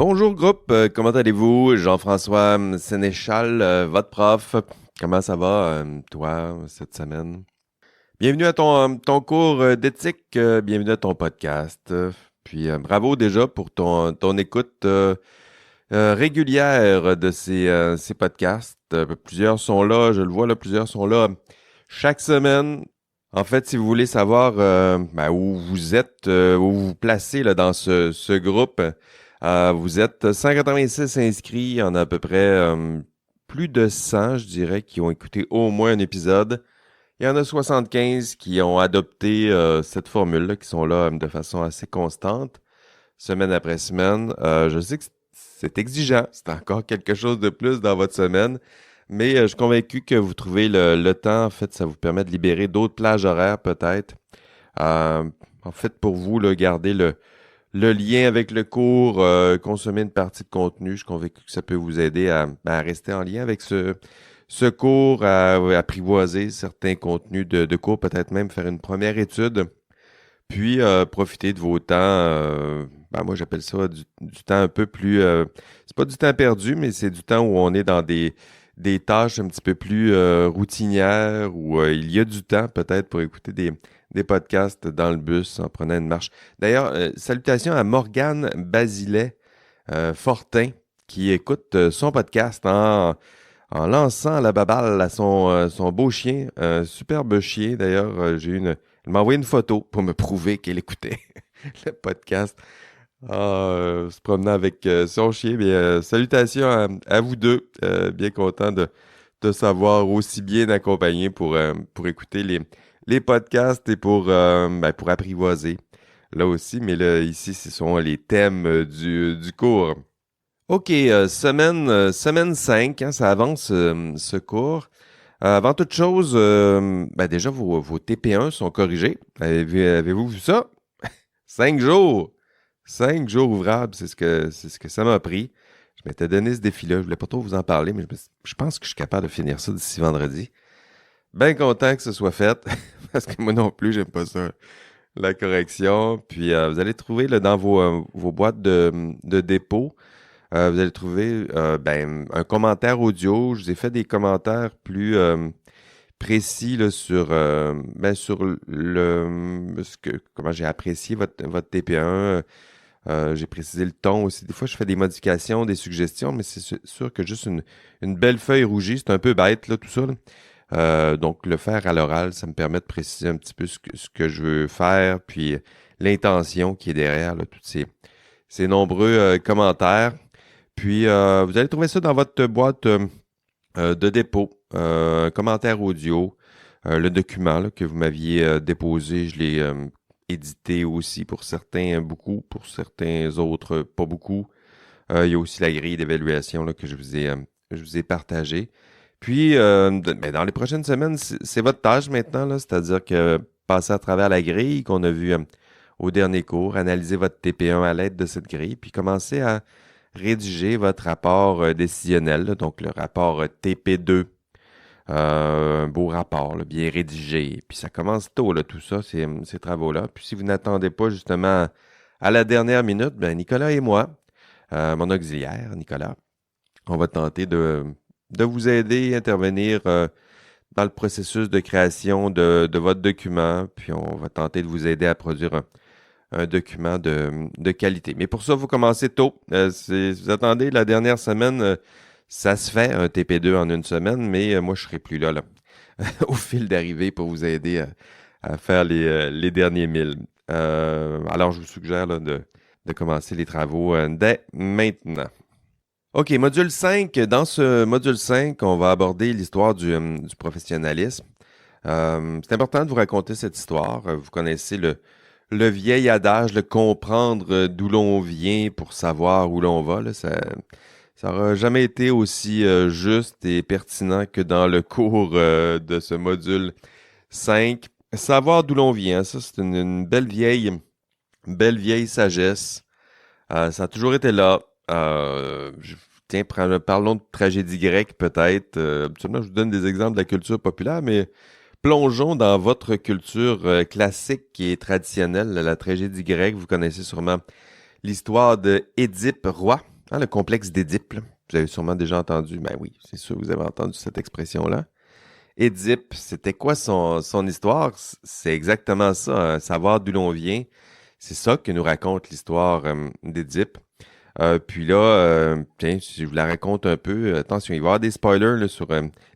Bonjour groupe, comment allez-vous? Jean-François Sénéchal, votre prof. Comment ça va, toi, cette semaine? Bienvenue à ton cours d'éthique, bienvenue à ton podcast. Puis bravo déjà pour ton écoute régulière de ces podcasts. Plusieurs sont là, je le vois là, plusieurs sont là chaque semaine. En fait, si vous voulez savoir où vous êtes, où vous vous placez là, dans ce groupe, vous êtes 186 inscrits. Il y en a à peu près plus de 100, je dirais, qui ont écouté au moins un épisode. Il y en a 75 qui ont adopté cette formule-là, qui sont là de façon assez constante, semaine après semaine. Je sais que c'est exigeant, c'est encore quelque chose de plus dans votre semaine, mais je suis convaincu que vous trouvez le temps. En fait, ça vous permet de libérer d'autres plages horaires peut-être. En fait, pour vous, là, garder le lien avec le cours, consommer une partie de contenu, je suis convaincu que ça peut vous aider à rester en lien avec ce cours, à apprivoiser certains contenus de cours, peut-être même faire une première étude, puis profiter de vos temps. Moi, j'appelle ça du temps un peu plus... c'est pas du temps perdu, mais c'est du temps où on est dans des tâches un petit peu plus routinières, où il y a du temps peut-être pour écouter des podcasts dans le bus en prenant une marche. D'ailleurs, salutations à Morgane Basilet Fortin qui écoute son podcast en lançant la baballe à son beau chien, un superbe chien. D'ailleurs, elle m'a envoyé une photo pour me prouver qu'elle écoutait le podcast se promenant avec son chien. Mais, salutations à vous deux. Bien content de savoir aussi bien accompagné pour écouter les podcasts et pour apprivoiser là aussi. Mais là, ici, ce sont les thèmes du cours. OK, semaine 5, hein, ça avance ce cours. Avant toute chose, déjà, vos TP1 sont corrigés. Avez-vous vu ça? 5 jours! 5 jours ouvrables, c'est ce que ça m'a pris. Je m'étais donné ce défi-là. Je voulais pas trop vous en parler, mais je pense que je suis capable de finir ça d'ici vendredi. Bien content que ce soit fait, parce que moi non plus, j'aime pas ça, la correction. Puis vous allez trouver là, dans vos boîtes de dépôt, vous allez trouver un commentaire audio. Je vous ai fait des commentaires plus précis là, sur comment j'ai apprécié votre TP1. J'ai précisé le ton aussi. Des fois, je fais des modifications, des suggestions, mais c'est sûr que juste une belle feuille rougie, c'est un peu bête, là, tout ça, là. Donc, le faire à l'oral, ça me permet de préciser un petit peu ce que je veux faire, puis l'intention qui est derrière là, tous ces nombreux commentaires. Puis, vous allez trouver ça dans votre boîte de dépôt, un commentaire audio, le document là, que vous m'aviez déposé, je l'ai édité aussi pour certains, beaucoup, pour certains autres, pas beaucoup. Il y a aussi la grille d'évaluation là, que je vous ai partagée. Puis, dans les prochaines semaines, c'est votre tâche maintenant, là, c'est-à-dire que passer à travers la grille qu'on a vue au dernier cours, analyser votre TP1 à l'aide de cette grille, puis commencer à rédiger votre rapport décisionnel, là, donc le rapport TP2. Un beau rapport, là, bien rédigé. Puis ça commence tôt, là, tout ça, ces travaux-là. Puis si vous n'attendez pas justement à la dernière minute, Nicolas et moi, mon auxiliaire, Nicolas, on va tenter de vous aider à intervenir dans le processus de création de votre document. Puis on va tenter de vous aider à produire un document de qualité. Mais pour ça, vous commencez tôt. Si vous attendez la dernière semaine, ça se fait, un TP2 en une semaine, mais moi, je serai plus là, au fil d'arrivée pour vous aider à faire les derniers 1000. Alors, je vous suggère là, de commencer les travaux dès maintenant. OK, module 5. Dans ce module 5, on va aborder l'histoire du professionnalisme. C'est important de vous raconter cette histoire. Vous connaissez le vieil adage, le comprendre d'où l'on vient pour savoir où l'on va. Là, ça n'aura jamais été aussi juste et pertinent que dans le cours de ce module 5. Savoir d'où l'on vient, ça c'est une belle vieille sagesse. Ça a toujours été là. Tiens, parlons de tragédie grecque peut-être. Habituellement, je vous donne des exemples de la culture populaire, mais plongeons dans votre culture classique qui est traditionnelle, la tragédie grecque. Vous connaissez sûrement l'histoire de Édipe roi. Ah, le complexe d'Édipe, là. Vous avez sûrement déjà entendu. Ben oui, c'est sûr, vous avez entendu cette expression-là. Édipe, c'était quoi son histoire? C'est exactement ça, hein, savoir d'où l'on vient. C'est ça que nous raconte l'histoire d'Édipe. Puis là, tiens, si je vous la raconte un peu, attention, il va y avoir des spoilers là, sur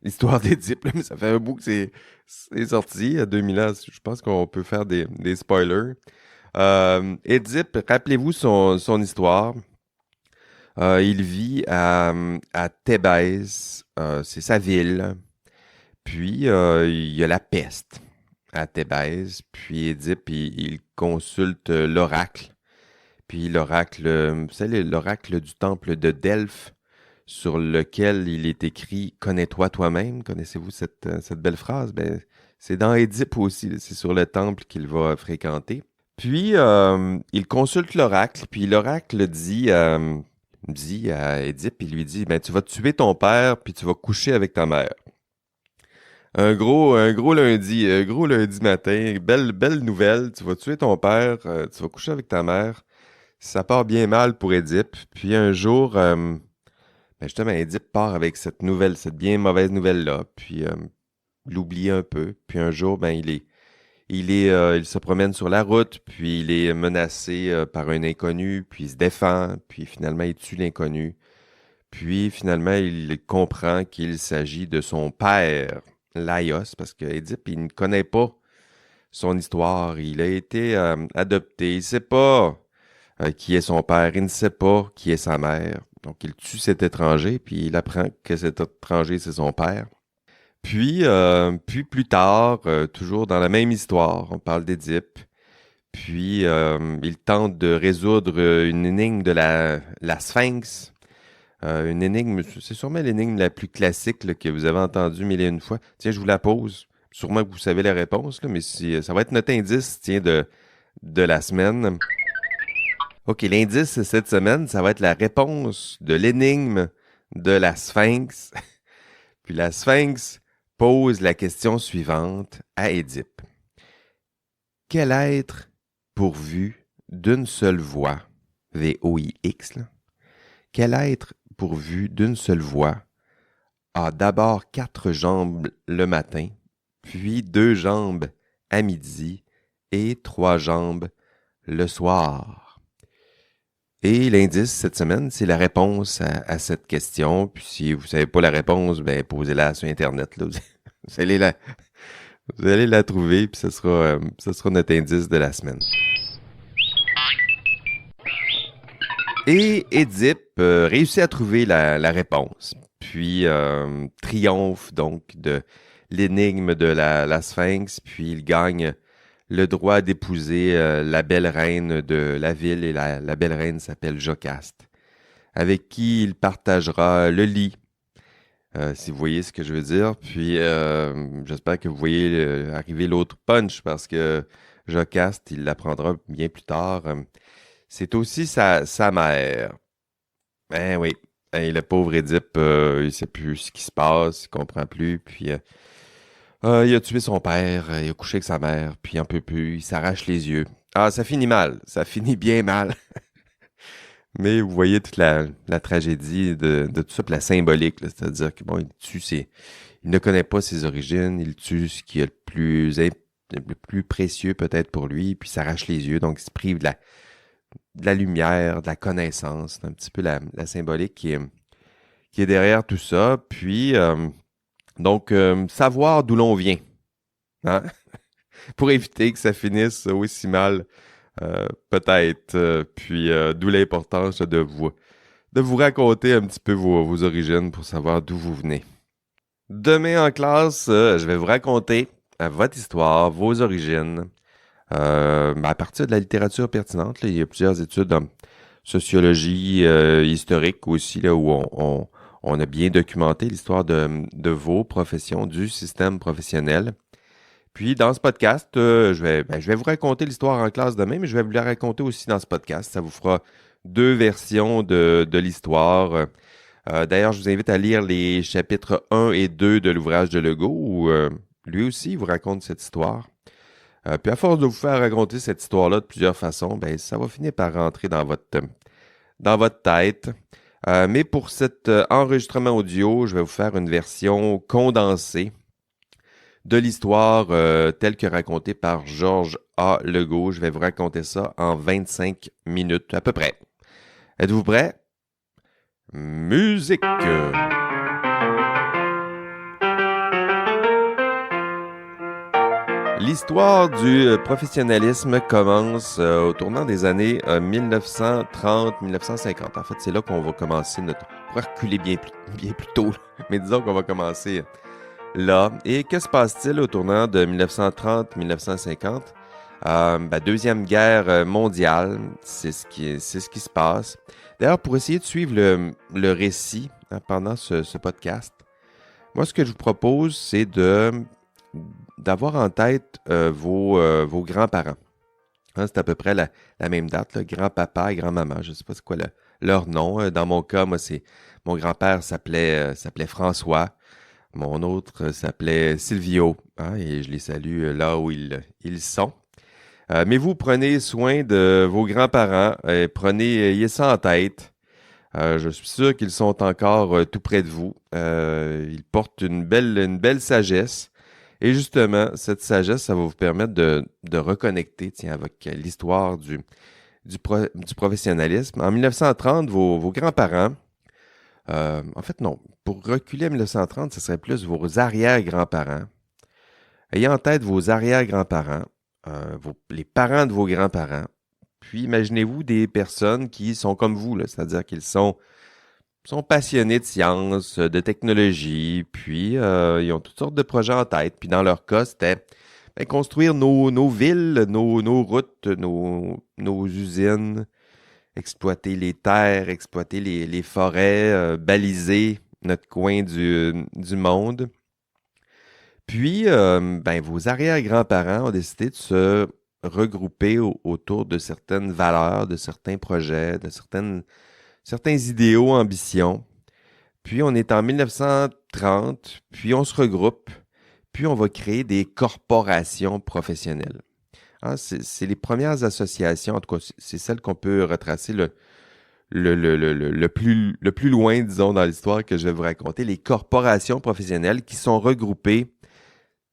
l'histoire d'Édipe, là, mais ça fait un bout que c'est sorti, à 2000 ans. Je pense qu'on peut faire des spoilers. Édipe, rappelez-vous son histoire. Il vit à Thébès, c'est sa ville. Puis, il y a la peste à Thébès. Puis, Édipe, il consulte l'oracle. Puis, l'oracle, vous savez, l'oracle du temple de Delphes, sur lequel il est écrit Connais-toi toi-même. Connaissez-vous cette belle phrase? Ben, c'est dans Édipe aussi. Là. C'est sur le temple qu'il va fréquenter. Puis, il consulte l'oracle. Puis, l'oracle dit à Édipe, il lui dit, ben, tu vas tuer ton père, puis tu vas coucher avec ta mère. Un gros lundi matin, belle nouvelle, tu vas tuer ton père, tu vas coucher avec ta mère. Ça part bien mal pour Édipe. Puis un jour, ben justement, Édipe part avec cette bien mauvaise nouvelle-là. Puis il l'oublie un peu. Puis un jour, ben il se promène sur la route, puis il est menacé par un inconnu, puis il se défend, puis finalement il tue l'inconnu. Puis finalement, il comprend qu'il s'agit de son père, Laios, parce que Édipe, il ne connaît pas son histoire. Il a été adopté. Il ne sait pas qui est son père. Il ne sait pas qui est sa mère. Donc, il tue cet étranger, puis il apprend que cet étranger, c'est son père. Puis plus tard, toujours dans la même histoire, on parle d'Édipe. Puis, il tente de résoudre une énigme de la Sphinx. Une énigme, c'est sûrement l'énigme la plus classique là, que vous avez entendue mille et une fois. Tiens, je vous la pose. Sûrement que vous savez la réponse, là, mais ça va être notre indice, tiens, de la semaine. OK, l'indice cette semaine, ça va être la réponse de l'énigme de la Sphinx. Puis la Sphinx pose la question suivante à Édipe. Quel être pourvu d'une seule voix, V-O-I-X, là, quel être pourvu d'une seule voix a d'abord 4 jambes le matin, puis 2 jambes à midi et 3 jambes le soir? Et l'indice cette semaine, c'est la réponse à cette question. Puis si vous ne savez pas la réponse, ben posez-la sur Internet. Là. Vous vous allez la trouver, puis ce sera notre indice de la semaine. Et Édipe réussit à trouver la réponse. Puis triomphe donc de l'énigme de la Sphinx. Puis il gagne le droit d'épouser la belle reine de la ville. Et la belle reine s'appelle Jocaste, avec qui il partagera le lit. Si vous voyez ce que je veux dire. Puis j'espère que vous voyez arriver l'autre punch parce que Jocaste, il l'apprendra bien plus tard. C'est aussi sa mère. Ben oui. Et le pauvre Édipe, il ne sait plus ce qui se passe, il ne comprend plus. Puis il a tué son père, il a couché avec sa mère, puis il en peut plus, il s'arrache les yeux. Ah, ça finit mal. Ça finit bien mal. Mais vous voyez toute la tragédie de tout ça, puis la symbolique, là, c'est-à-dire que bon, il ne connaît pas ses origines, il tue ce qui est le plus précieux peut-être pour lui, puis il s'arrache les yeux, donc il se prive de la lumière, de la connaissance. C'est un petit peu la symbolique qui est derrière tout ça. Puis, donc, savoir d'où l'on vient, hein? Pour éviter que ça finisse aussi mal, peut-être. Puis, d'où l'importance de vous raconter un petit peu vos origines pour savoir d'où vous venez. Demain en classe, je vais vous raconter votre histoire, vos origines, à partir de la littérature pertinente. Là, il y a plusieurs études en sociologie historique aussi, là, où on a bien documenté l'histoire de vos professions, du système professionnel. Puis dans ce podcast, je vais vous raconter l'histoire en classe demain, mais je vais vous la raconter aussi dans ce podcast. Ça vous fera 2 versions de l'histoire. D'ailleurs, je vous invite à lire les chapitres 1 et 2 de l'ouvrage de Legault, où lui aussi vous raconte cette histoire. Puis à force de vous faire raconter cette histoire-là de plusieurs façons, ben ça va finir par rentrer dans votre tête. Mais pour cet enregistrement audio, je vais vous faire une version condensée de l'histoire telle que racontée par Georges A. Legault. Je vais vous raconter ça en 25 minutes à peu près. Êtes-vous prêts? Musique! L'histoire du professionnalisme commence au tournant des années 1930-1950. En fait, c'est là qu'on va commencer notre... On pourrait reculer bien plus tôt, mais disons qu'on va commencer là. Et que se passe-t-il au tournant de 1930-1950? Deuxième guerre mondiale, c'est ce qui se passe. D'ailleurs, pour essayer de suivre le récit pendant ce podcast, moi, ce que je vous propose, c'est d'avoir en tête vos grands-parents. C'est à peu près la même date, là, grand-papa et grand-maman. Je ne sais pas c'est quoi leur nom. Dans mon cas, moi, mon grand-père s'appelait François. Mon autre s'appelait Silvio. Et je les salue là où ils sont. Mais vous, prenez soin de vos grands-parents. Ayez ça en tête. Je suis sûr qu'ils sont encore tout près de vous. Ils portent une belle sagesse. Et justement, cette sagesse, ça va vous permettre de reconnecter avec l'histoire du professionnalisme. En 1930, vos grands-parents, en fait non, pour reculer à 1930, ce serait plus vos arrière-grands-parents. Ayez en tête vos arrière-grands-parents, les parents de vos grands-parents, puis imaginez-vous des personnes qui sont comme vous, là, c'est-à-dire qu'ils sont passionnés de sciences, de technologie, puis ils ont toutes sortes de projets en tête. Puis dans leur cas, c'était construire nos villes, nos routes, nos usines, exploiter les terres, exploiter les forêts, baliser notre coin du monde. Puis, vos arrière-grands-parents ont décidé de se regrouper autour de certaines valeurs, de certains projets, de certains idéaux, ambitions. Puis, on est en 1930, puis on se regroupe, puis on va créer des corporations professionnelles. C'est les premières associations, en tout cas, c'est celles qu'on peut retracer le plus loin, disons, dans l'histoire que je vais vous raconter, les corporations professionnelles qui sont regroupées.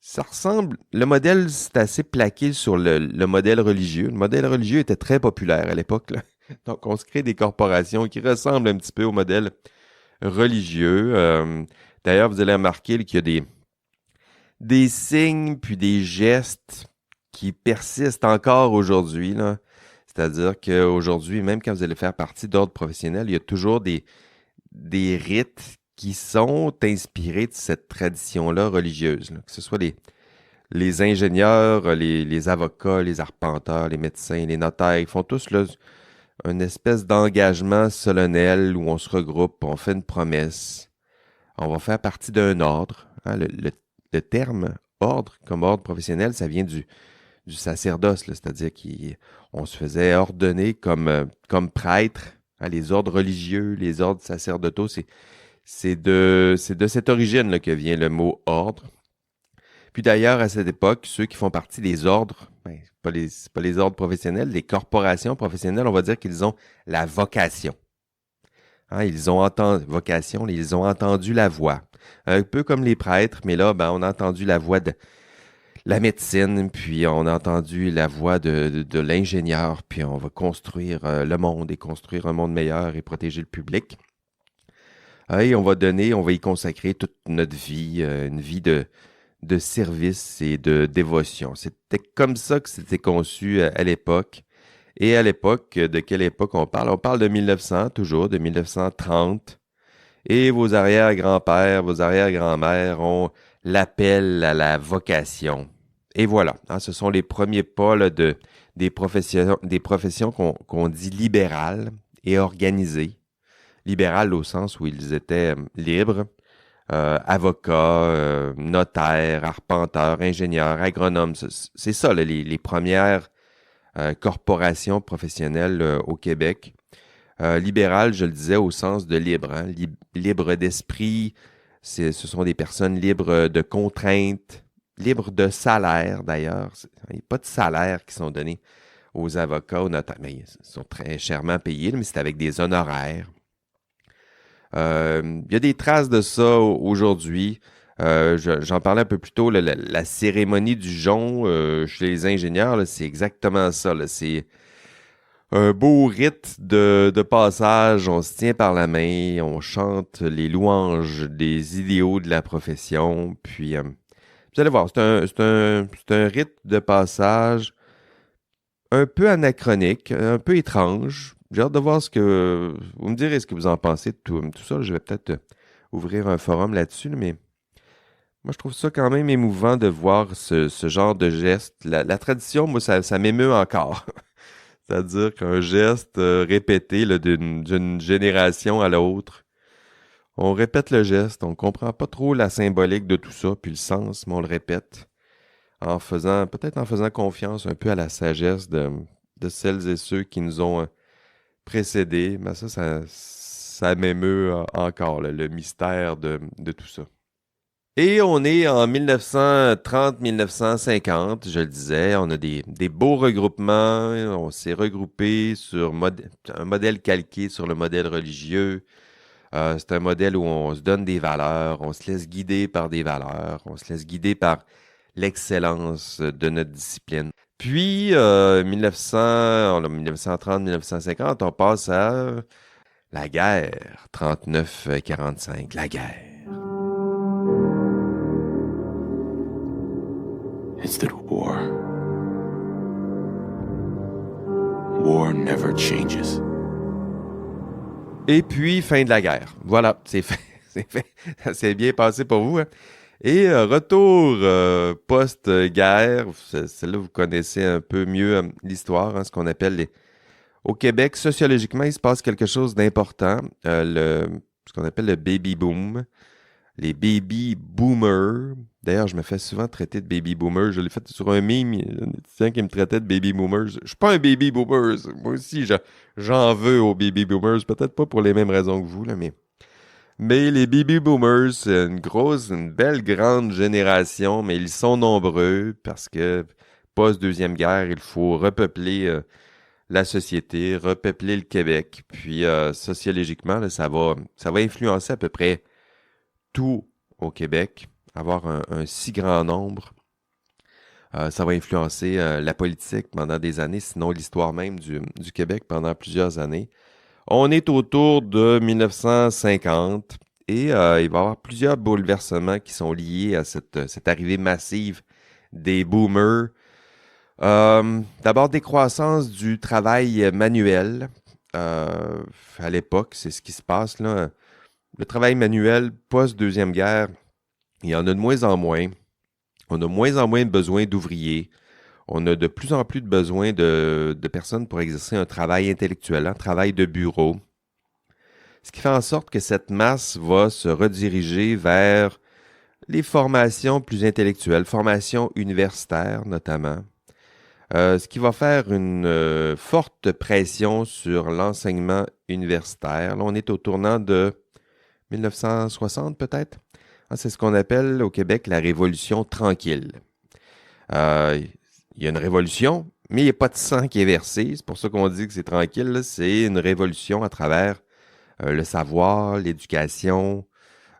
Ça ressemble, le modèle, c'est assez plaqué sur le modèle religieux. Le modèle religieux était très populaire à l'époque, là. Donc, on se crée des corporations qui ressemblent un petit peu au modèle religieux. D'ailleurs, vous allez remarquer qu'il y a des signes puis des gestes qui persistent encore aujourd'hui, là. C'est-à-dire qu'aujourd'hui, même quand vous allez faire partie d'ordre professionnel, il y a toujours des rites qui sont inspirés de cette tradition-là religieuse, là. Que ce soit les ingénieurs, les avocats, les arpenteurs, les médecins, les notaires, ils font tous là, une espèce d'engagement solennel où on se regroupe, on fait une promesse, on va faire partie d'un ordre. Le terme ordre, comme ordre professionnel, ça vient du sacerdoce, là, c'est-à-dire qu'on se faisait ordonner comme prêtre. Les ordres religieux, les ordres sacerdotaux, c'est de cette origine là, que vient le mot ordre. Puis d'ailleurs, à cette époque, ceux qui font partie des ordres, c'est pas les ordres professionnels, les corporations professionnelles, on va dire qu'ils ont la vocation. Ils ont entendu la voix. Un peu comme les prêtres, mais là, on a entendu la voix de la médecine, puis on a entendu la voix de l'ingénieur, puis on va construire le monde et construire un monde meilleur et protéger le public. Et on va y consacrer toute notre vie, une vie de service et de dévotion. C'était comme ça que c'était conçu à l'époque. Et à l'époque, de quelle époque on parle? On parle de 1900, toujours, de 1930. Et vos arrière-grands-pères, vos arrière-grand-mères ont l'appel à la vocation. Et voilà, ce sont les premiers pas là, des professions qu'on dit libérales et organisées. Libérales au sens où ils étaient libres. Avocats, notaires, arpenteurs, ingénieurs, agronomes. C'est ça, là, les premières corporations professionnelles au Québec. Libéral, je le disais, au sens de libre. Libre d'esprit, ce sont des personnes libres de contraintes, libres de salaire d'ailleurs. Il n'y a pas de salaire qui sont donnés aux avocats, aux notaires. Mais ils sont très chèrement payés, mais c'est avec des honoraires. Il y a des traces de ça aujourd'hui. J'en parlais un peu plus tôt, là, la cérémonie du jonc chez les ingénieurs, là, c'est exactement ça. Là. C'est un beau rite de passage. On se tient par la main, on chante les louanges des idéaux de la profession. Puis, vous allez voir, c'est un rite de passage un peu anachronique, un peu étrange. J'ai hâte de voir ce que... Vous me direz ce que vous en pensez de tout ça. Je vais peut-être ouvrir un forum là-dessus, mais moi, je trouve ça quand même émouvant de voir ce genre de geste. La tradition, moi, ça m'émeut encore. C'est-à-dire qu'un geste répété là, d'une génération à l'autre, on répète le geste, on comprend pas trop la symbolique de tout ça, puis le sens, mais on le répète peut-être en faisant confiance un peu à la sagesse de celles et ceux qui nous ont précédés. Mais ça m'émeut encore, là, le mystère de tout ça. Et on est en 1930-1950, je le disais, on a des beaux regroupements, on s'est regroupé sur un modèle calqué sur le modèle religieux. C'est un modèle où on se donne des valeurs, on se laisse guider par des valeurs, on se laisse guider par l'excellence de notre discipline. Puis, 1930-1950, on passe à la guerre, 39-45, la guerre. It's the war. War never changes. Et puis, fin de la guerre. Voilà, c'est fait. C'est fait. Ça s'est bien passé pour vous. Hein? Et retour post-guerre. Celle-là, vous connaissez un peu mieux l'histoire, hein, ce qu'on appelle Au Québec, sociologiquement, il se passe quelque chose d'important. Ce qu'on appelle le baby boom. Les baby boomers. D'ailleurs, je me fais souvent traiter de baby boomer. Je l'ai fait sur un meme. Il y a un étudiant qui me traitait de baby boomers. Je suis pas un baby boomer. Moi aussi, j'en veux aux baby boomers. Peut-être pas pour les mêmes raisons que vous, là, mais les baby boomers, c'est une belle, grande génération, mais ils sont nombreux parce que post-deuxième guerre, il faut repeupler la société, repeupler le Québec. Puis sociologiquement, là, ça va influencer à peu près tout au Québec. Avoir un si grand nombre, ça va influencer la politique pendant des années, sinon l'histoire même du Québec pendant plusieurs années. On est autour de 1950 et il va y avoir plusieurs bouleversements qui sont liés à cette arrivée massive des boomers. D'abord, décroissance du travail manuel. À l'époque, c'est ce qui se passe là. Le travail manuel post-deuxième guerre, il y en a de moins en moins. On a moins en moins de besoin d'ouvriers. On a de plus en plus de besoin de personnes pour exercer un travail intellectuel, un travail de bureau. Ce qui fait en sorte que cette masse va se rediriger vers les formations plus intellectuelles, formations universitaires notamment. Ce qui va faire une forte pression sur l'enseignement universitaire. Là, on est au tournant de 1960 peut-être. C'est ce qu'on appelle au Québec la Révolution tranquille. Il y a une révolution, mais il n'y a pas de sang qui est versé. C'est pour ça qu'on dit que c'est tranquille. Là. C'est une révolution à travers le savoir, l'éducation,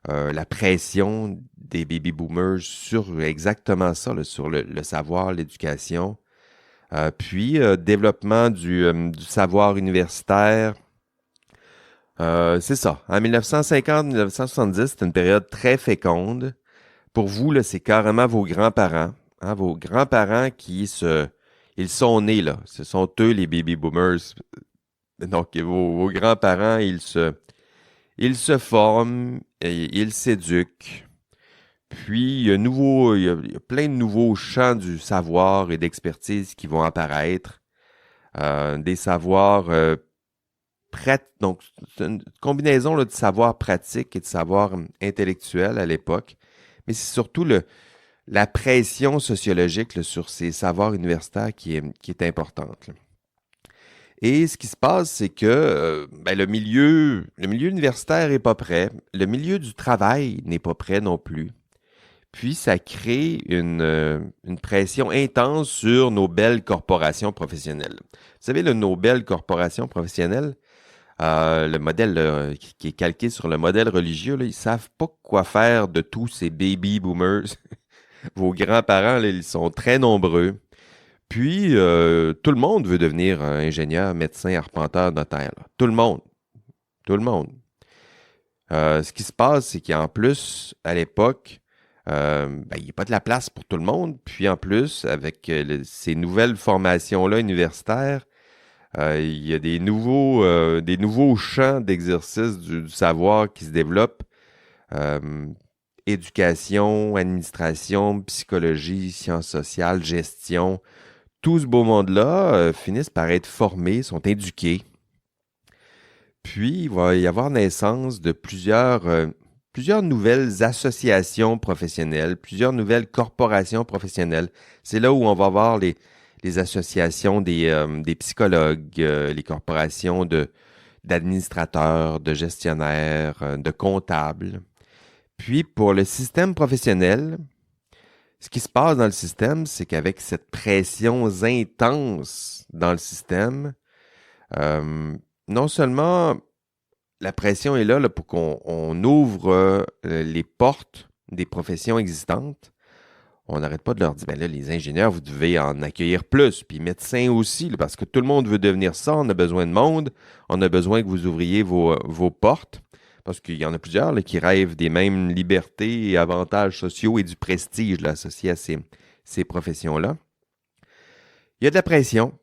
la pression des baby boomers sur exactement ça, là, sur le savoir, l'éducation. Puis, développement du savoir universitaire. C'est ça. En 1950-1970, c'est une période très féconde. Pour vous, là, c'est carrément vos grands-parents. Hein, vos grands-parents ils sont nés, là. Ce sont eux, les baby boomers. Donc, vos grands-parents, ils se forment, ils s'éduquent. Puis, il y a plein de nouveaux champs du savoir et d'expertise qui vont apparaître. Des savoirs donc, c'est une combinaison là, de savoir pratique et de savoir intellectuel à l'époque. Mais c'est surtout la pression sociologique là, sur ces savoirs universitaires qui est importante. Là. Et ce qui se passe, c'est que le milieu universitaire n'est pas prêt. Le milieu du travail n'est pas prêt non plus. Puis, ça crée une pression intense sur nos belles corporations professionnelles. Vous savez, nos belles corporations professionnelles, le modèle qui est calqué sur le modèle religieux, là, ils savent pas quoi faire de tous ces baby boomers. Vos grands-parents, là, ils sont très nombreux. Puis, tout le monde veut devenir ingénieur, médecin, arpenteur, notaire. Là. Tout le monde. Tout le monde. Ce qui se passe, c'est qu'en plus, à l'époque, il n'y a pas de la place pour tout le monde. Puis en plus, avec ces nouvelles formations-là universitaires, il y a des nouveaux champs d'exercice du savoir qui se développent. Éducation, administration, psychologie, sciences sociales, gestion. Tout ce beau monde-là finissent par être formés, sont éduqués. Puis, il va y avoir naissance de plusieurs nouvelles associations professionnelles, plusieurs nouvelles corporations professionnelles. C'est là où on va voir les associations des psychologues, les corporations d'administrateurs, de gestionnaires, de comptables. Puis, pour le système professionnel, ce qui se passe dans le système, c'est qu'avec cette pression intense dans le système, non seulement la pression est là pour qu'on ouvre les portes des professions existantes, on n'arrête pas de leur dire, ben là, les ingénieurs, vous devez en accueillir plus, puis médecins aussi, là, parce que tout le monde veut devenir ça, on a besoin de monde, on a besoin que vous ouvriez vos portes, parce qu'il y en a plusieurs là, qui rêvent des mêmes libertés et avantages sociaux et du prestige là, associé à ces professions-là. Il y a de la pression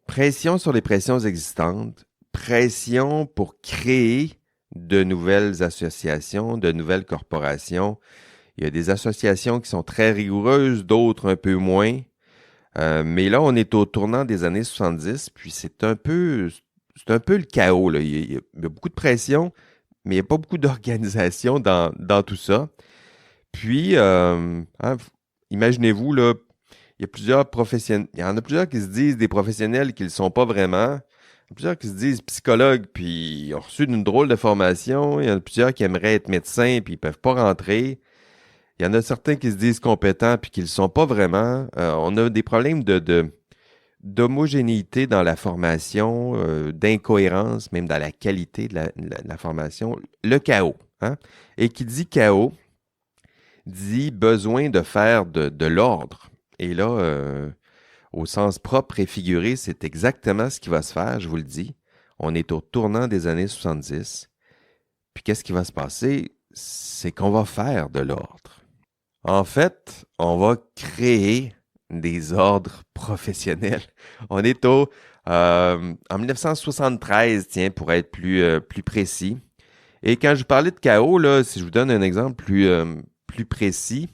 sur les pressions existantes, pression pour créer de nouvelles associations, de nouvelles corporations. Il y a des associations qui sont très rigoureuses, d'autres un peu moins. Mais là, on est au tournant des années 70, puis c'est un peu le chaos. Là. Il y a beaucoup de pression, mais il n'y a pas beaucoup d'organisation dans tout ça. Puis, imaginez-vous, là, il y a plusieurs professionnels. Il y en a plusieurs qui se disent des professionnels qui ne le sont pas vraiment. Il y a plusieurs qui se disent psychologues, puis ils ont reçu une drôle de formation. Il y en a plusieurs qui aimeraient être médecins, puis ils ne peuvent pas rentrer. Il y en a certains qui se disent compétents, puis qui ne le sont pas vraiment. On a des problèmes d'homogénéité dans la formation, d'incohérence, même dans la qualité de la formation. Le chaos. Hein? Et qui dit chaos, dit besoin de faire de l'ordre. Et là, au sens propre et figuré, c'est exactement ce qui va se faire, je vous le dis. On est au tournant des années 70. Puis qu'est-ce qui va se passer? C'est qu'on va faire de l'ordre. En fait, on va créer des ordres professionnels. On est en 1973, tiens, pour être plus précis. Et quand je vous parlais de chaos, là, si je vous donne un exemple plus précis,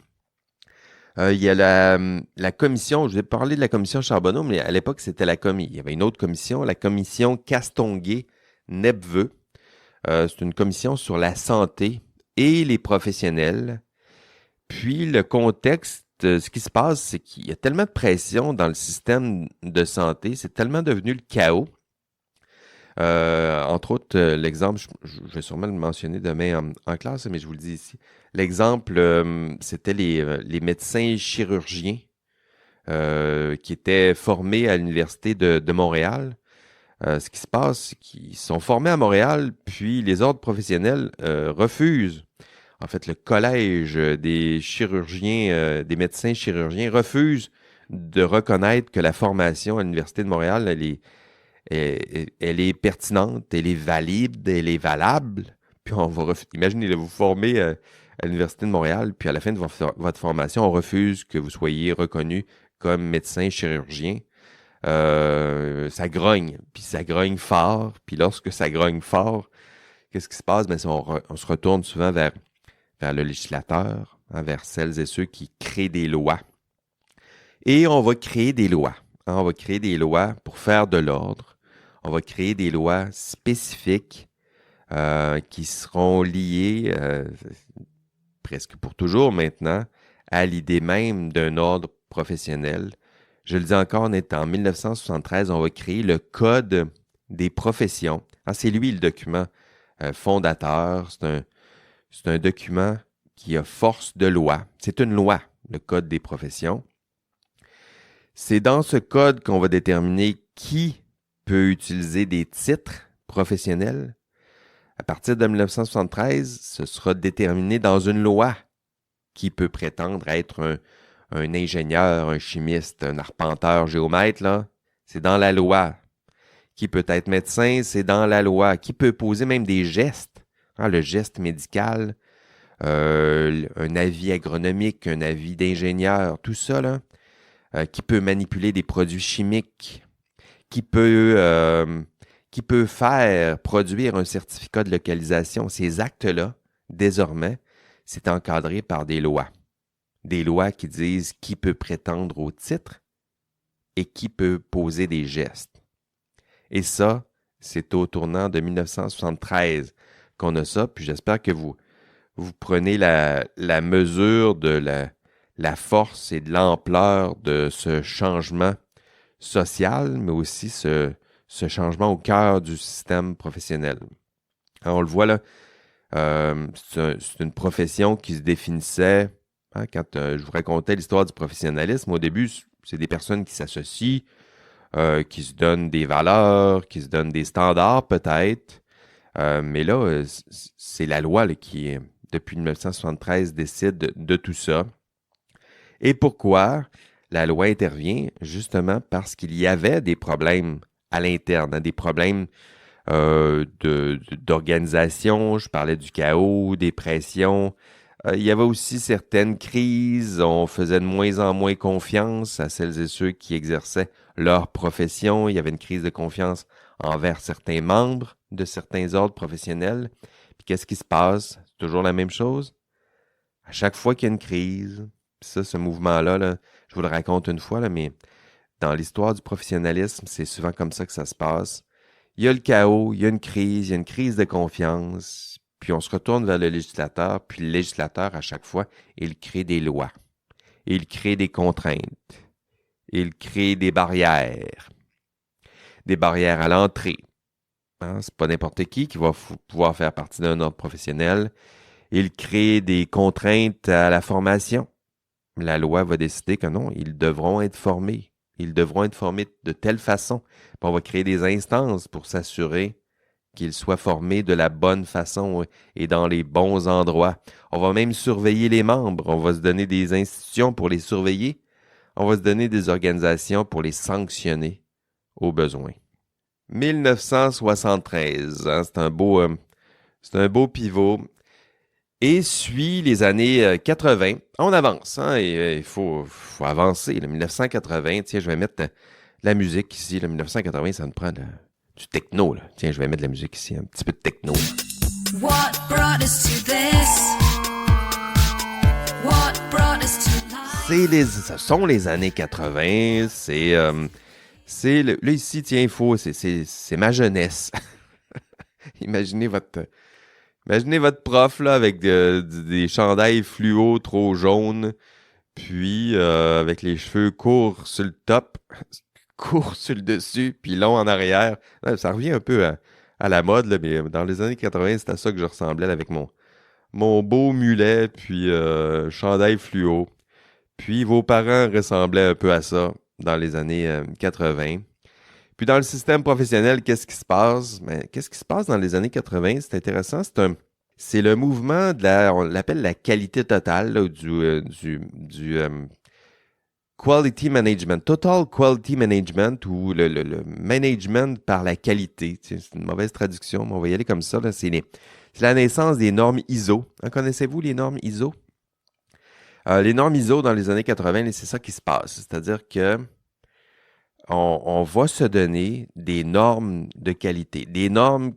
il y a la commission, je vais parler de la commission Charbonneau, mais à l'époque, c'était il y avait une autre commission, la commission Castonguay-Nepveux. C'est une commission sur la santé et les professionnels. Puis le contexte, ce qui se passe, c'est qu'il y a tellement de pression dans le système de santé, c'est tellement devenu le chaos. Entre autres, l'exemple, je vais sûrement le mentionner demain en classe, mais je vous le dis ici. L'exemple, c'était les médecins chirurgiens qui étaient formés à l'Université de Montréal. Ce qui se passe, c'est qu'ils sont formés à Montréal, puis les ordres professionnels refusent. En fait, le collège des chirurgiens, des médecins chirurgiens refuse de reconnaître que la formation à l'Université de Montréal, elle est pertinente, elle est valide, elle est valable. Puis imaginez, vous formez à l'Université de Montréal, puis à la fin de votre formation, on refuse que vous soyez reconnu comme médecin chirurgien. Ça grogne, puis ça grogne fort. Puis lorsque ça grogne fort, qu'est-ce qui se passe? Ben, on se retourne souvent vers le législateur, hein, vers celles et ceux qui créent des lois. Et on va créer des lois. Hein, on va créer des lois pour faire de l'ordre. On va créer des lois spécifiques qui seront liées, presque pour toujours maintenant, à l'idée même d'un ordre professionnel. Je le dis encore, on est en 1973, on va créer le Code des professions. Hein, c'est lui le document fondateur. C'est un document qui a force de loi. C'est une loi. le code des professions. C'est dans ce code qu'on va déterminer qui peut utiliser des titres professionnels. À partir de 1973, ce sera déterminé dans une loi qui peut prétendre être un ingénieur, un chimiste, un arpenteur, géomètre, là. C'est dans la loi. Qui peut être médecin, c'est dans la loi. Qui peut poser même des gestes, hein, le geste médical, un avis agronomique, un avis d'ingénieur, tout ça, là. Qui peut manipuler des produits chimiques, qui peut faire produire un certificat de localisation. Ces actes-là, désormais, c'est encadré par des lois. Des lois qui disent qui peut prétendre au titre et qui peut poser des gestes. Et ça, c'est au tournant de 1973 qu'on a ça, puis j'espère que vous prenez la mesure de la force et de l'ampleur de ce changement social, mais aussi ce changement au cœur du système professionnel. Alors, on le voit là, c'est une profession qui se définissait, hein, quand je vous racontais l'histoire du professionnalisme, au début, c'est des personnes qui s'associent, qui se donnent des valeurs, qui se donnent des standards peut-être, mais là, c'est la loi là, qui, depuis 1973, décide de tout ça. Et pourquoi la loi intervient? Justement parce qu'il y avait des problèmes à l'interne, hein, des problèmes d'organisation. Je parlais du chaos, des pressions. Il y avait aussi certaines crises. On faisait de moins en moins confiance à celles et ceux qui exerçaient leur profession. Il y avait une crise de confiance envers certains membres de certains ordres professionnels. Puis qu'est-ce qui se passe? C'est toujours la même chose. À chaque fois qu'il y a une crise, ça, ce mouvement-là, là, je vous le raconte une fois, là, mais dans l'histoire du professionnalisme, c'est souvent comme ça que ça se passe. Il y a le chaos, il y a une crise de confiance, puis on se retourne vers le législateur, puis le législateur, à chaque fois, il crée des lois, il crée des contraintes, il crée des barrières à l'entrée. Hein? C'est pas n'importe qui va pouvoir faire partie d'un ordre professionnel. Il crée des contraintes à la formation. La loi va décider que non, ils devront être formés. Ils devront être formés de telle façon. Puis on va créer des instances pour s'assurer qu'ils soient formés de la bonne façon et dans les bons endroits. On va même surveiller les membres. On va se donner des institutions pour les surveiller. On va se donner des organisations pour les sanctionner au besoin. 1973, hein, c'est un beau pivot. Et suit les années 80. On avance, hein, et il faut avancer. Là, 1980, tiens, je vais mettre la musique ici. Là, 1980, ça me prend du techno. Là. Tiens, je vais mettre de la musique ici, un petit peu de techno. What brought us to this? What brought us to life? Ce sont les années 80. Là, ici, tiens, c'est ma jeunesse. Imaginez votre prof là, avec des chandails fluo trop jaunes, puis avec les cheveux courts sur le top, courts sur le dessus, puis longs en arrière. Là, ça revient un peu à la mode, là, mais dans les années 80, c'était à ça que je ressemblais là, avec mon beau mulet, puis chandail fluo. Puis vos parents ressemblaient un peu à ça dans les années 80. Puis dans le système professionnel, qu'est-ce qui se passe? Mais qu'est-ce qui se passe dans les années 80? C'est intéressant. C'est le mouvement on l'appelle la qualité totale, là, du quality management, total quality management ou le management par la qualité. C'est une mauvaise traduction, mais on va y aller comme ça. Là. C'est la naissance des normes ISO. Hein, connaissez-vous les normes ISO? Les normes ISO dans les années 80, c'est ça qui se passe. C'est-à-dire que on va se donner des normes de qualité, des normes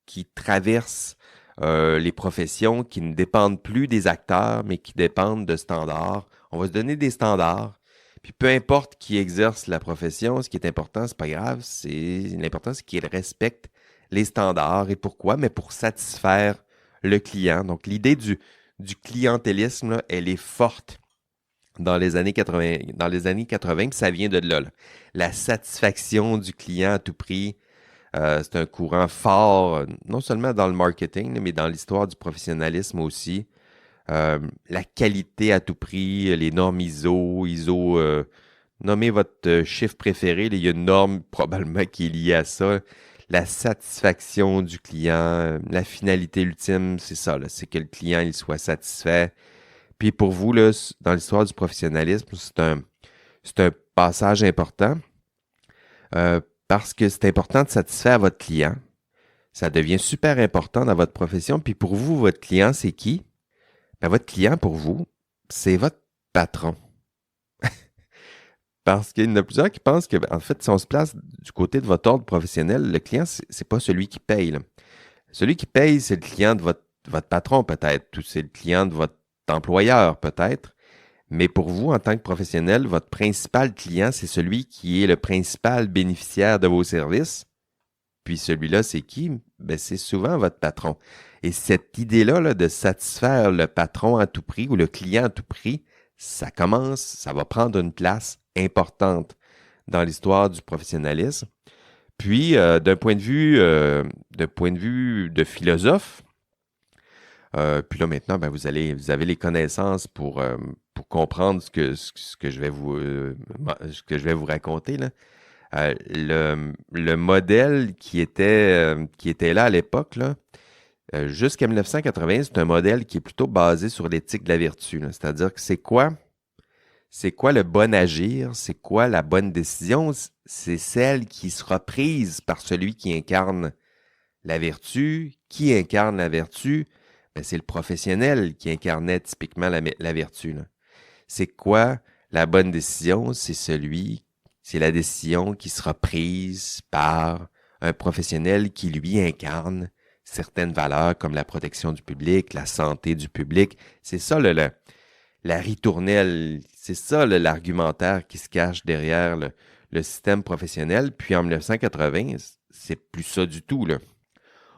qui traversent les professions, qui ne dépendent plus des acteurs, mais qui dépendent de standards. On va se donner des standards, puis peu importe qui exerce la profession, ce qui est important, c'est pas grave, l'important c'est qu'il respecte les standards. Et pourquoi? Mais pour satisfaire le client. Donc l'idée du clientélisme, là, elle est forte dans les années 80, puis ça vient de là. La satisfaction du client à tout prix, c'est un courant fort, non seulement dans le marketing, mais dans l'histoire du professionnalisme aussi. la qualité à tout prix, les normes ISO, nommez votre chiffre préféré, là, il y a une norme probablement qui est liée à ça. La satisfaction du client, la finalité ultime, c'est ça, là, c'est que le client il soit satisfait. Puis pour vous, là, dans l'histoire du professionnalisme, c'est un passage important parce que c'est important de satisfaire votre client. Ça devient super important dans votre profession. Puis pour vous, votre client, c'est qui? Ben, votre client, pour vous, c'est votre patron. Parce qu'il y en a plusieurs qui pensent que, en fait, si on se place du côté de votre ordre professionnel, le client, c'est pas celui qui paye, là. Celui qui paye, c'est le client de votre patron, peut-être, ou c'est le client de votre employeur, peut-être. Mais pour vous, en tant que professionnel, votre principal client, c'est celui qui est le principal bénéficiaire de vos services. Puis celui-là, c'est qui? Ben, c'est souvent votre patron. Et cette idée-là là, de satisfaire le patron à tout prix ou le client à tout prix, ça va prendre une place importante dans l'histoire du professionnalisme. Puis, d'un point de vue de philosophe, puis là maintenant, ben, vous avez les connaissances pour comprendre ce que je vais vous raconter là. Le modèle qui était là à l'époque là, jusqu'à 1980, c'est un modèle qui est plutôt basé sur l'éthique de la vertu, là. C'est-à-dire que c'est quoi le bon agir, c'est quoi la bonne décision, c'est celle qui sera prise par celui qui incarne la vertu. Qui incarne la vertu? Ben, c'est le professionnel qui incarnait typiquement la vertu, là. C'est quoi la bonne décision? C'est la décision qui sera prise par un professionnel qui lui incarne certaines valeurs comme la protection du public, la santé du public. C'est ça la ritournelle, c'est ça l'argumentaire qui se cache derrière le système professionnel. Puis en 1980, c'est plus ça du tout, là.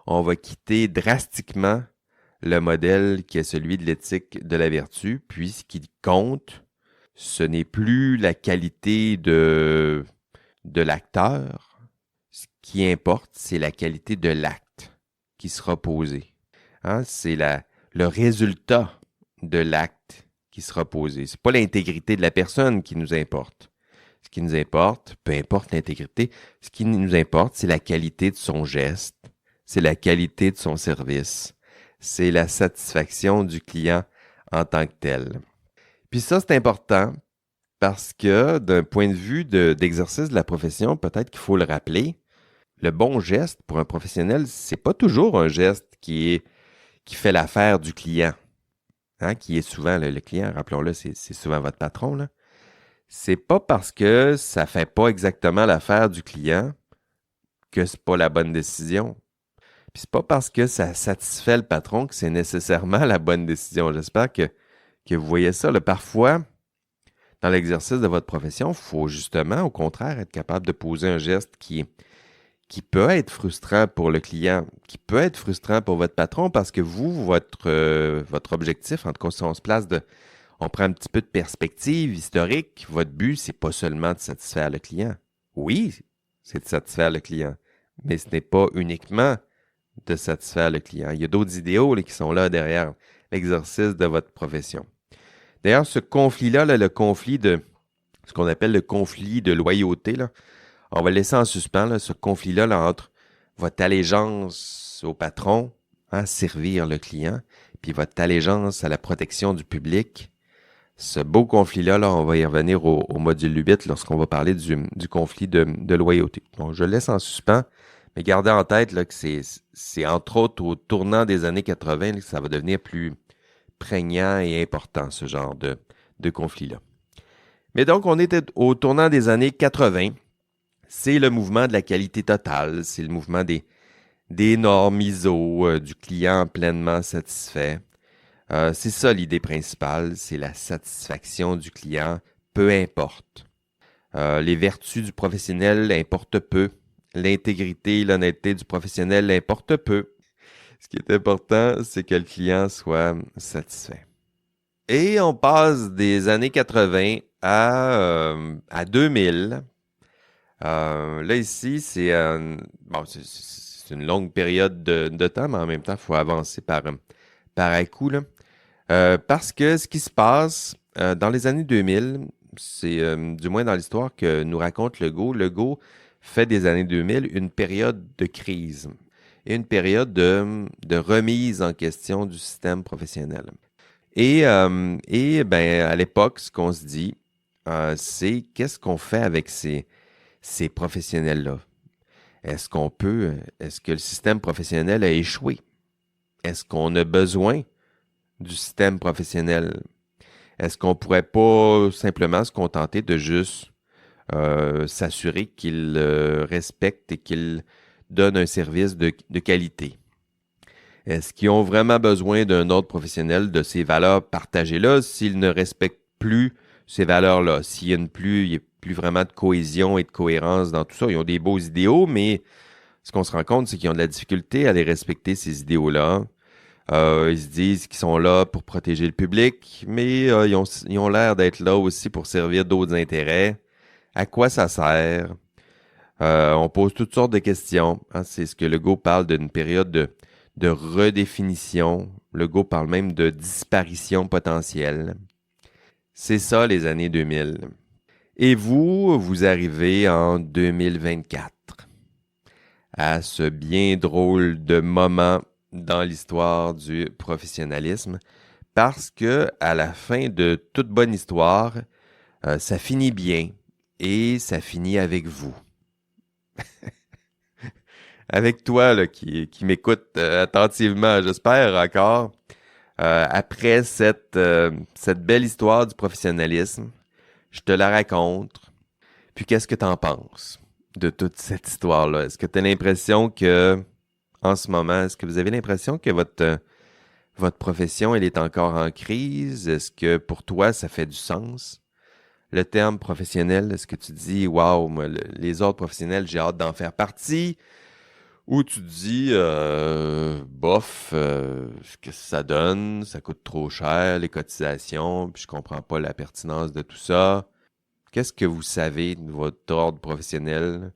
On va quitter drastiquement le modèle qui est celui de l'éthique de la vertu, puis ce qui compte, ce n'est plus la qualité de l'acteur. Ce qui importe, c'est la qualité de l'acte qui sera posé. Hein? C'est le résultat de l'acte qui sera posé. C'est pas l'intégrité de la personne qui nous importe. Ce qui nous importe, peu importe l'intégrité, ce qui nous importe, c'est la qualité de son geste, c'est la qualité de son service, c'est la satisfaction du client en tant que tel. Puis ça, c'est important parce que d'un point de vue d'exercice de la profession, peut-être qu'il faut le rappeler, le bon geste pour un professionnel, c'est pas toujours un geste qui fait l'affaire du client, hein, qui est souvent le client, rappelons-le, c'est souvent votre patron, là. C'est pas parce que ça fait pas exactement l'affaire du client que c'est pas la bonne décision. Puis c'est pas parce que ça satisfait le patron que c'est nécessairement la bonne décision. J'espère que vous voyez ça, là. Parfois, dans l'exercice de votre profession, il faut justement, au contraire, être capable de poser un geste qui peut être frustrant pour le client, qui peut être frustrant pour votre patron parce que votre objectif, en tout cas, si on prend un petit peu de perspective historique, votre but, c'est pas seulement de satisfaire le client. Oui, c'est de satisfaire le client, mais ce n'est pas uniquement de satisfaire le client. Il y a d'autres idéaux là, qui sont là derrière l'exercice de votre profession. D'ailleurs, ce conflit-là, là, le conflit de ce qu'on appelle le conflit de loyauté, là, on va le laisser en suspens, là, ce conflit-là là, entre votre allégeance au patron, hein, servir le client, puis votre allégeance à la protection du public. Ce beau conflit-là, là, on va y revenir au module 8 lorsqu'on va parler du conflit de loyauté. Donc, je le laisse en suspens, mais gardez en tête là, que c'est entre autres au tournant des années 80 là, que ça va devenir plus prégnant et important, ce genre de conflit-là. Mais donc, on était au tournant des années 80. C'est le mouvement de la qualité totale, c'est le mouvement des normes ISO, du client pleinement satisfait. C'est ça l'idée principale, c'est la satisfaction du client, peu importe. Les vertus du professionnel importent peu. L'intégrité, l'honnêteté du professionnel importe peu. Ce qui est important, c'est que le client soit satisfait. Et on passe des années 80 à 2000. Là, ici, c'est une longue période de temps, mais en même temps, il faut avancer par à coup, là. Parce que ce qui se passe dans les années 2000, c'est du moins dans l'histoire que nous raconte Legault. Legault fait des années 2000 une période de crise et une période de remise en question du système professionnel. Et ben, à l'époque, ce qu'on se dit, c'est qu'est-ce qu'on fait avec ces professionnels-là? Est-ce que le système professionnel a échoué? Est-ce qu'on a besoin du système professionnel? Est-ce qu'on pourrait pas simplement se contenter de juste s'assurer qu'il respecte et qu'il donne un service de qualité? Est-ce qu'ils ont vraiment besoin d'un autre professionnel de ces valeurs partagées-là s'ils ne respectent plus ces valeurs-là? S'il y a il y a plus vraiment de cohésion et de cohérence dans tout ça. Ils ont des beaux idéaux, mais ce qu'on se rend compte, c'est qu'ils ont de la difficulté à les respecter, ces idéaux-là. Ils se disent qu'ils sont là pour protéger le public, mais ils ont l'air d'être là aussi pour servir d'autres intérêts. À quoi ça sert? On pose toutes sortes de questions. Hein. C'est ce que Legault parle d'une période de redéfinition. Legault parle même de disparition potentielle. C'est ça les années 2000. Et vous arrivez en 2024 à ce bien drôle de moment dans l'histoire du professionnalisme parce que à la fin de toute bonne histoire, ça finit bien et ça finit avec vous. Avec toi là, qui m'écoute attentivement, j'espère encore. Après cette belle histoire du professionnalisme, je te la raconte. Puis qu'est-ce que tu en penses de toute cette histoire-là? Est-ce que tu as l'impression que, en ce moment, est-ce que vous avez l'impression que votre profession, elle est encore en crise? Est-ce que pour toi, ça fait du sens? Le terme professionnel, est-ce que tu dis, waouh, moi, les autres professionnels, j'ai hâte d'en faire partie? Ou tu te dis, bof, ce que ça donne, ça coûte trop cher, les cotisations, puis je comprends pas la pertinence de tout ça. Qu'est-ce que vous savez de votre ordre professionnel?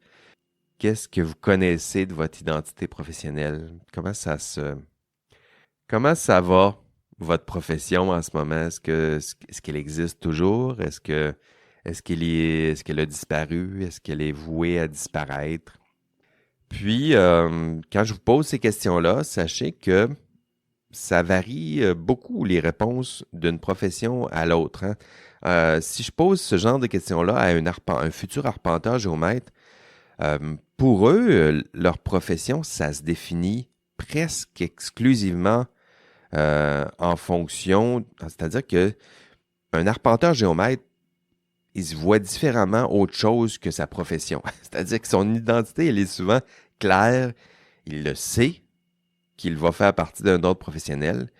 Qu'est-ce que vous connaissez de votre identité professionnelle? Comment ça va, votre profession en ce moment? Est-ce qu'elle existe toujours? Est-ce qu'elle a disparu? Est-ce qu'elle est vouée à disparaître? Puis, quand je vous pose ces questions-là, sachez que ça varie beaucoup les réponses d'une profession à l'autre. Hein. Si je pose ce genre de questions-là à un futur arpenteur géomètre, pour eux, leur profession, ça se définit presque exclusivement en fonction, c'est-à-dire que un arpenteur géomètre, il se voit différemment autre chose que sa profession. C'est-à-dire que son identité, elle est souvent claire, il le sait qu'il va faire partie d'un autre professionnel,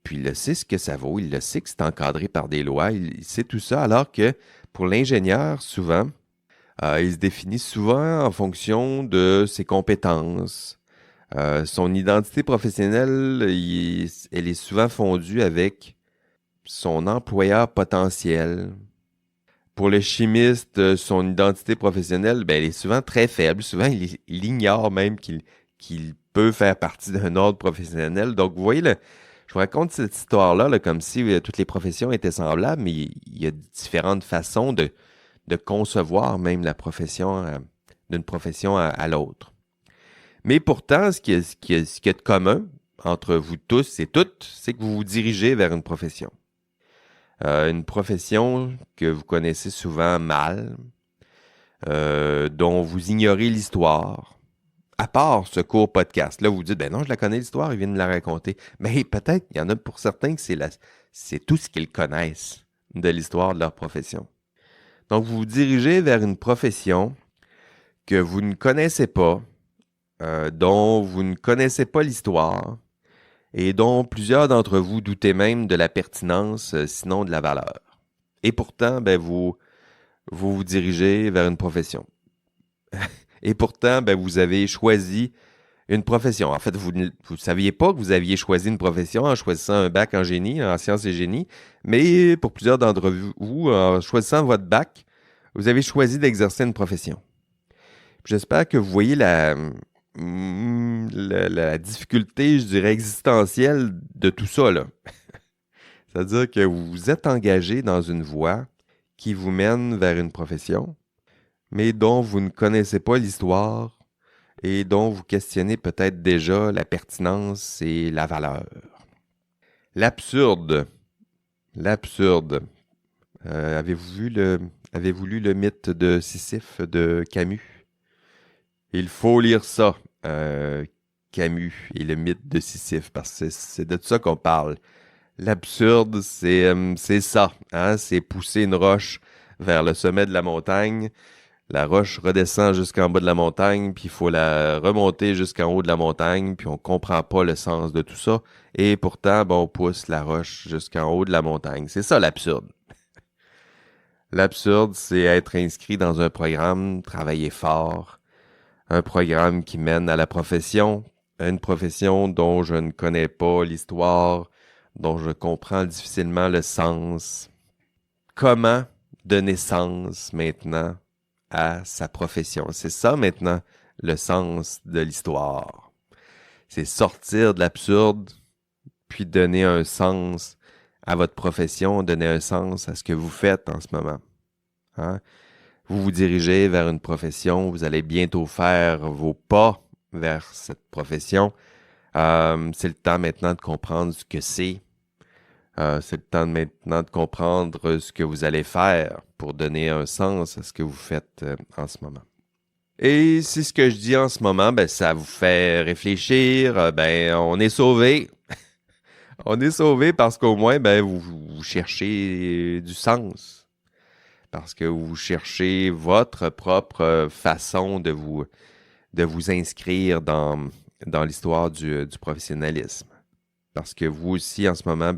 puis il le sait ce que ça vaut, il le sait que c'est encadré par des lois, il sait tout ça, alors que pour l'ingénieur, souvent, il se définit souvent en fonction de ses compétences. Son identité professionnelle, elle est souvent fondue avec son employeur potentiel. Pour le chimiste, son identité professionnelle, ben, elle est souvent très faible. Souvent, il ignore même qu'il peut faire partie d'un ordre professionnel. Donc, vous voyez, je vous raconte cette histoire-là là, comme si toutes les professions étaient semblables, mais il y a différentes façons de concevoir même la profession d'une profession à l'autre. Mais pourtant, ce qui est de commun entre vous tous et toutes, c'est que vous vous dirigez vers une profession. Une profession que vous connaissez souvent mal, dont vous ignorez l'histoire. À part ce court podcast, là, vous dites, ben non, je la connais l'histoire, il vient de me la raconter. Mais peut-être, il y en a pour certains que c'est tout ce qu'ils connaissent de l'histoire de leur profession. Donc, vous vous dirigez vers une profession que vous ne connaissez pas, dont vous ne connaissez pas l'histoire, et dont plusieurs d'entre vous doutez même de la pertinence, sinon de la valeur. Et pourtant, ben, vous dirigez vers une profession. Et pourtant, ben, vous avez choisi une profession. En fait, vous ne saviez pas que vous aviez choisi une profession en choisissant un bac en génie, en sciences et génie, mais pour plusieurs d'entre vous, en choisissant votre bac, vous avez choisi d'exercer une profession. J'espère que vous voyez la difficulté, je dirais, existentielle de tout ça, là. C'est-à-dire que vous êtes engagé dans une voie qui vous mène vers une profession, mais dont vous ne connaissez pas l'histoire et dont vous questionnez peut-être déjà la pertinence et la valeur. L'absurde. L'absurde. Avez-vous lu le mythe de Sisyphe de Camus? Il faut lire ça, Camus et le mythe de Sisyphe, parce que c'est de ça qu'on parle. L'absurde, c'est ça, hein? C'est pousser une roche vers le sommet de la montagne. La roche redescend jusqu'en bas de la montagne, puis il faut la remonter jusqu'en haut de la montagne, puis on comprend pas le sens de tout ça. Et pourtant, on pousse la roche jusqu'en haut de la montagne. C'est ça l'absurde. L'absurde, c'est être inscrit dans un programme, travailler fort, un programme qui mène à la profession, une profession dont je ne connais pas l'histoire, dont je comprends difficilement le sens. Comment donner sens maintenant à sa profession? C'est ça maintenant le sens de l'histoire. C'est sortir de l'absurde, puis donner un sens à votre profession, donner un sens à ce que vous faites en ce moment. Hein? Vous vous dirigez vers une profession, vous allez bientôt faire vos pas vers cette profession. C'est le temps maintenant de comprendre ce que c'est. C'est le temps maintenant de comprendre ce que vous allez faire pour donner un sens à ce que vous faites en ce moment. Et si ce que je dis en ce moment, ça vous fait réfléchir, on est sauvé. On est sauvé parce qu'au moins, vous cherchez du sens. Parce que vous cherchez votre propre façon de vous inscrire dans l'histoire du professionnalisme. Parce que vous aussi, en ce moment,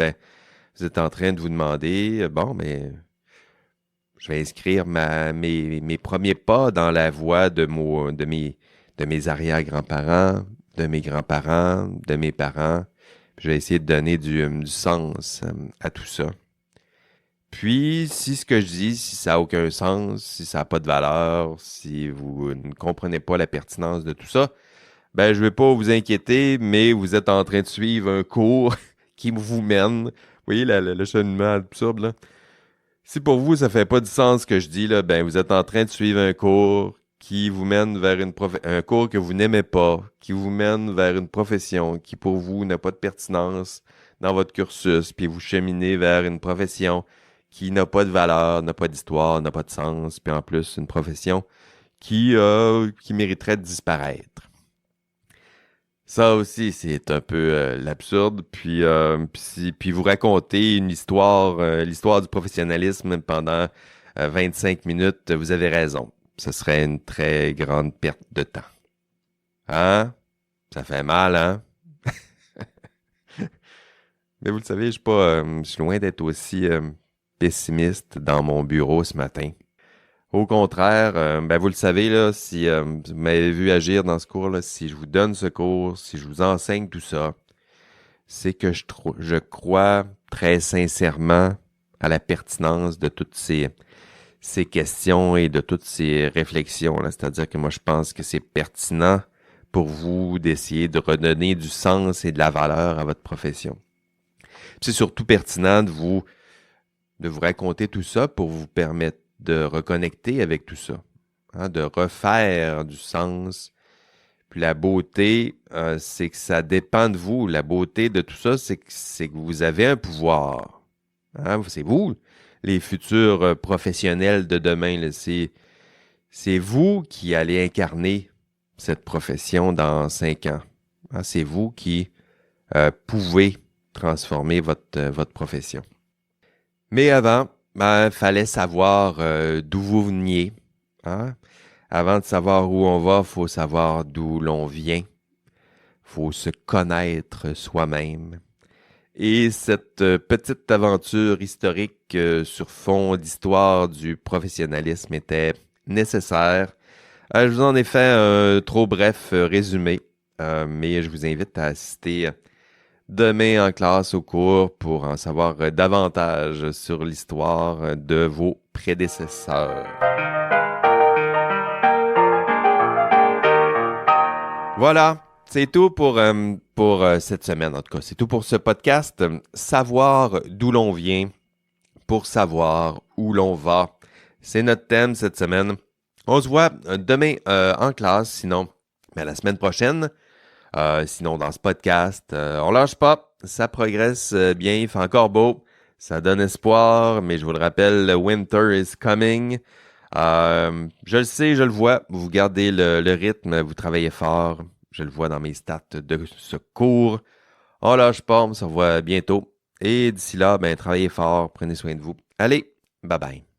vous êtes en train de vous demander, je vais inscrire mes premiers pas dans la voie de mes arrière-grands-parents, de mes grands-parents, de mes parents. Je vais essayer de donner du sens à tout ça. Puis, si ce que je dis, si ça n'a aucun sens, si ça n'a pas de valeur, si vous ne comprenez pas la pertinence de tout ça, je ne vais pas vous inquiéter, mais vous êtes en train de suivre un cours qui vous mène. Vous voyez le cheminement absurde, là? Si pour vous, ça fait pas du sens ce que je dis, là, vous êtes en train de suivre un cours qui vous mène vers un cours que vous n'aimez pas, qui vous mène vers une profession qui, pour vous, n'a pas de pertinence dans votre cursus, puis vous cheminez vers une profession qui n'a pas de valeur, n'a pas d'histoire, n'a pas de sens, puis en plus, une profession qui mériterait de disparaître. Ça aussi, c'est un peu l'absurde. Puis vous racontez une histoire, l'histoire du professionnalisme pendant 25 minutes, vous avez raison. Ce serait une très grande perte de temps. Hein? Ça fait mal, hein? Mais vous le savez, je suis loin d'être aussi pessimiste dans mon bureau ce matin. Au contraire, vous le savez, là, si vous m'avez vu agir dans ce cours-là, si je vous donne ce cours, si je vous enseigne tout ça, c'est que je crois très sincèrement à la pertinence de toutes ces questions et de toutes ces réflexions, là. C'est-à-dire que moi, je pense que c'est pertinent pour vous d'essayer de redonner du sens et de la valeur à votre profession. Puis c'est surtout pertinent de vous raconter tout ça pour vous permettre de reconnecter avec tout ça, hein, de refaire du sens. Puis la beauté, c'est que ça dépend de vous. La beauté de tout ça, c'est que vous avez un pouvoir. Hein? C'est vous, les futurs professionnels de demain. Là. C'est vous qui allez incarner cette profession dans 5 ans. Hein? C'est vous qui pouvez transformer votre profession. Mais avant, fallait savoir d'où vous veniez. Hein? Avant de savoir où on va, il faut savoir d'où l'on vient. Il faut se connaître soi-même. Et cette petite aventure historique sur fond d'histoire du professionnalisme était nécessaire. Je vous en ai fait un trop bref résumé, mais je vous invite à assister demain en classe au cours pour en savoir davantage sur l'histoire de vos prédécesseurs. Voilà, c'est tout pour cette semaine, en tout cas. C'est tout pour ce podcast. Savoir d'où l'on vient pour savoir où l'on va. C'est notre thème cette semaine. On se voit demain en classe, sinon, mais la semaine prochaine. Sinon, dans ce podcast, on lâche pas. Ça progresse bien, il fait encore beau. Ça donne espoir, mais je vous le rappelle, le winter is coming. Je le sais, je le vois. Vous gardez le rythme, vous travaillez fort. Je le vois dans mes stats de ce cours. On lâche pas, on se revoit bientôt. Et d'ici là, ben, travaillez fort, prenez soin de vous. Allez, bye bye.